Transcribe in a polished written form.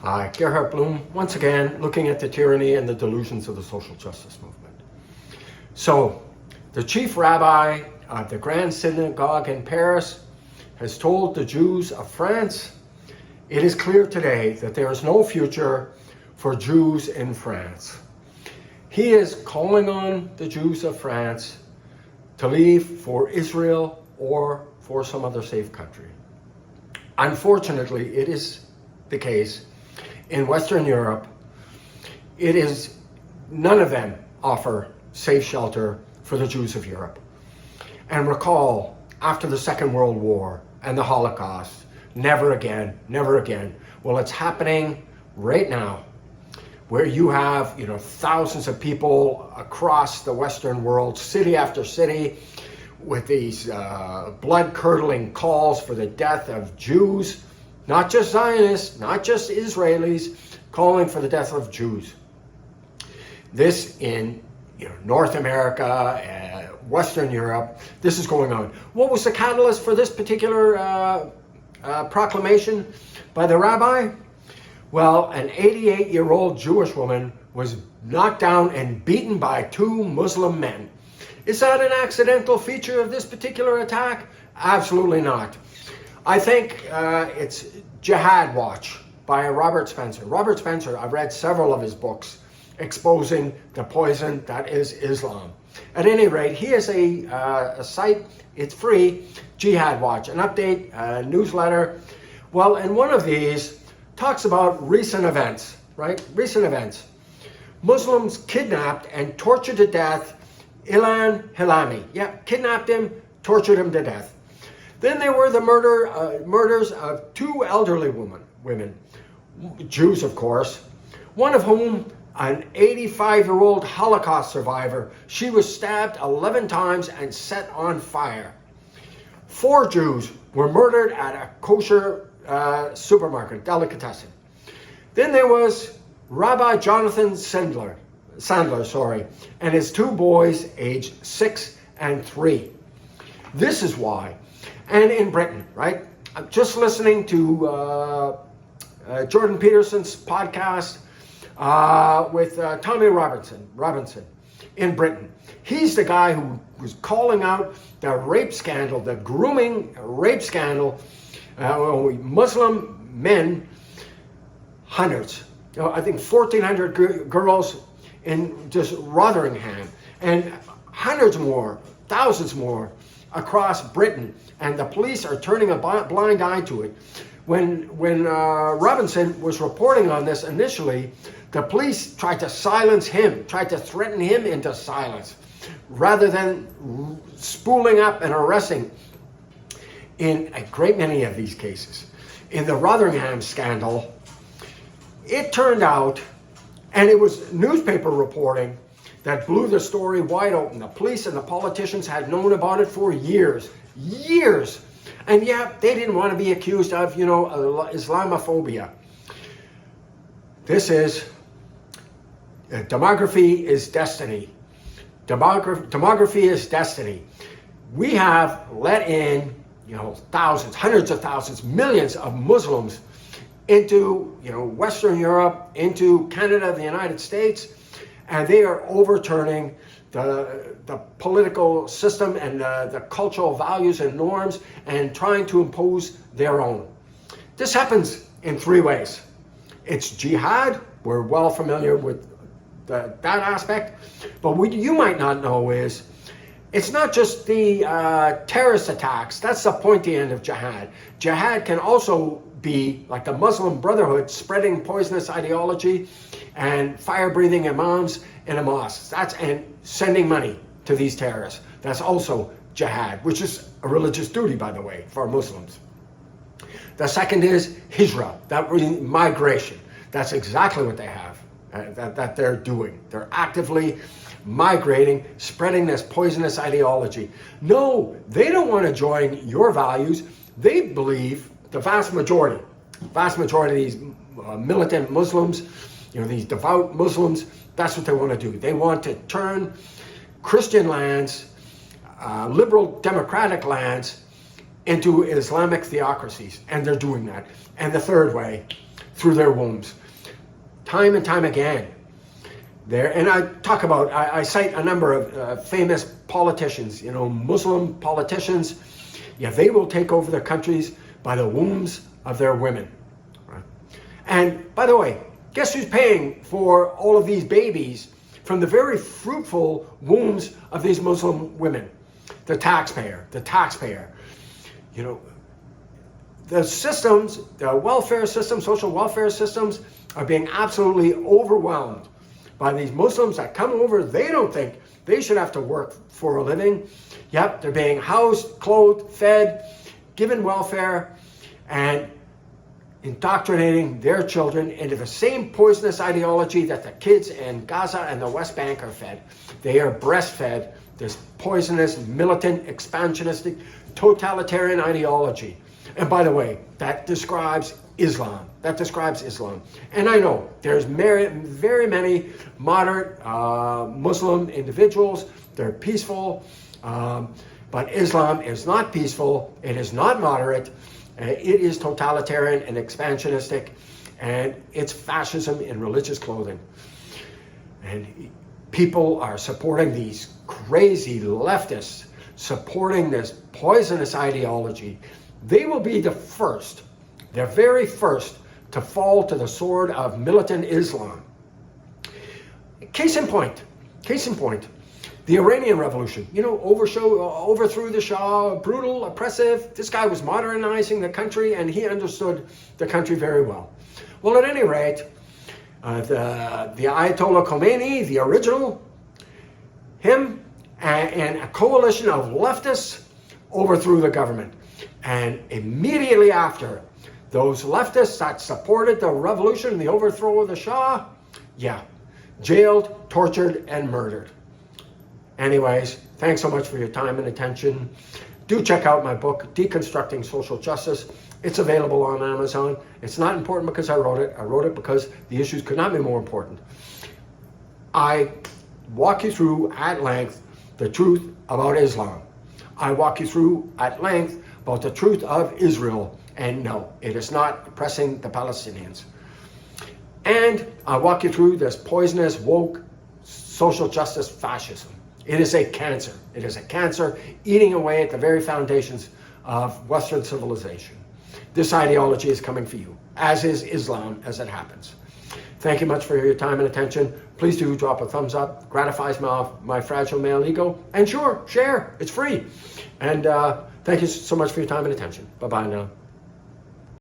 Hi, Gerhard Bloom, once again looking at the tyranny and the delusions of the social justice movement. So, the chief rabbi of the Grand Synagogue in Paris has told the Jews of France, it is clear today that there is no future for Jews in France. He is calling on the Jews of France to leave for Israel or for some other safe country. Unfortunately, it is the case in Western Europe, none of them offer safe shelter for the Jews of Europe. And recall, after the Second World War and the Holocaust, never again, never again. Well, it's happening right now, where you have, thousands of people across the Western world, city after city, with these blood-curdling calls for the death of Jews. Not just Zionists, not just Israelis, calling for the death of Jews. This in North America, Western Europe, this is going on. What was the catalyst for this particular proclamation by the rabbi? Well, an 88-year-old Jewish woman was knocked down and beaten by two Muslim men. Is that an accidental feature of this particular attack? Absolutely not. I think it's Jihad Watch by Robert Spencer. Robert Spencer, I've read several of his books exposing the poison that is Islam. At any rate, he has a site, it's free, Jihad Watch, an update, newsletter. Well, and one of these talks about recent events, right? Recent events. Muslims kidnapped and tortured to death Ilan Hilami. Yeah, kidnapped him, tortured him to death. Then there were the murders of two elderly women, Jews of course, one of whom, an 85-year-old Holocaust survivor, she was stabbed 11 times and set on fire. 4 Jews were murdered at a kosher supermarket, delicatessen. Then there was Rabbi Jonathan Sandler, and his 2 boys aged 6 and 3. This is why. And in Britain, right? I'm just listening to Jordan Peterson's podcast with Tommy Robinson in Britain. He's the guy who was calling out the rape scandal, the grooming rape scandal. Muslim men, hundreds. I think 1,400 girls in just Rotherham, and hundreds more, thousands more across Britain, and the police are turning a blind eye to it. When Robinson was reporting on this initially, the police tried to silence him, tried to threaten him into silence, rather than spooling up and arresting in a great many of these cases. In the Rotherham scandal, it turned out, and it was newspaper reporting that blew the story wide open. The police and the politicians had known about it for years. And yeah, they didn't want to be accused of, Islamophobia. This is, demography is destiny. Demography is destiny. We have let in, thousands, hundreds of thousands, millions of Muslims into, Western Europe, into Canada, the United States, and they are overturning the political system and the cultural values and norms and trying to impose their own. This happens in 3 ways. It's jihad. We're well familiar with that aspect. But what you might not know is it's not just the terrorist attacks. That's the pointy end of jihad. Jihad can also be like the Muslim Brotherhood spreading poisonous ideology and fire-breathing imams in a mosque. And sending money to these terrorists. That's also jihad, which is a religious duty, by the way, for Muslims. The second is hijrah, that migration. That's exactly what they have, that they're doing. They're actively migrating, spreading this poisonous ideology. No, they don't want to join your values. They believe, the vast majority of these militant Muslims, these devout Muslims, that's what they want to do. They want to turn Christian lands, liberal democratic lands, into Islamic theocracies, and they're doing that. And the third way through their wombs. Time and time again. And I cite a number of famous politicians, Muslim politicians. Yeah, they will take over their countries by the wombs of their women. Right? And by the way, guess who's paying for all of these babies from the very fruitful wombs of these Muslim women? The taxpayer. The systems, the welfare systems, social welfare systems are being absolutely overwhelmed by these Muslims that come over. They don't think they should have to work for a living. Yep, they're being housed, clothed, fed, given welfare, and indoctrinating their children into the same poisonous ideology that the kids in Gaza and the West Bank are fed. They are breastfed this poisonous, militant, expansionistic, totalitarian ideology. And by the way, that describes Islam. And I know there's very many moderate Muslim individuals. They're peaceful, but Islam is not peaceful. It is not moderate. It is totalitarian and expansionistic, and it's fascism in religious clothing. And people are supporting these crazy leftists, supporting this poisonous ideology. They will be the very first to fall to the sword of militant Islam. Case in point, the Iranian Revolution, overthrew the Shah, brutal, oppressive. This guy was modernizing the country, and he understood the country very well. Well, at any rate, the Ayatollah Khomeini, the original, him and a coalition of leftists overthrew the government. And immediately after, those leftists that supported the revolution, the overthrow of the Shah, jailed, tortured, and murdered. Anyways, thanks so much for your time and attention. Do check out my book, Deconstructing Social Justice. It's available on Amazon. It's not important because I wrote it. I wrote it because the issues could not be more important. I walk you through at length the truth about Islam. I walk you through at length about the truth of Israel. And no, it is not oppressing the Palestinians. And I walk you through this poisonous, woke, social justice fascism. It is a cancer. It is a cancer eating away at the very foundations of Western civilization. This ideology is coming for you, as is Islam, as it happens. Thank you much for your time and attention. Please do drop a thumbs up. Gratifies my fragile male ego. And sure, share. It's free. And thank you so much for your time and attention. Bye-bye now.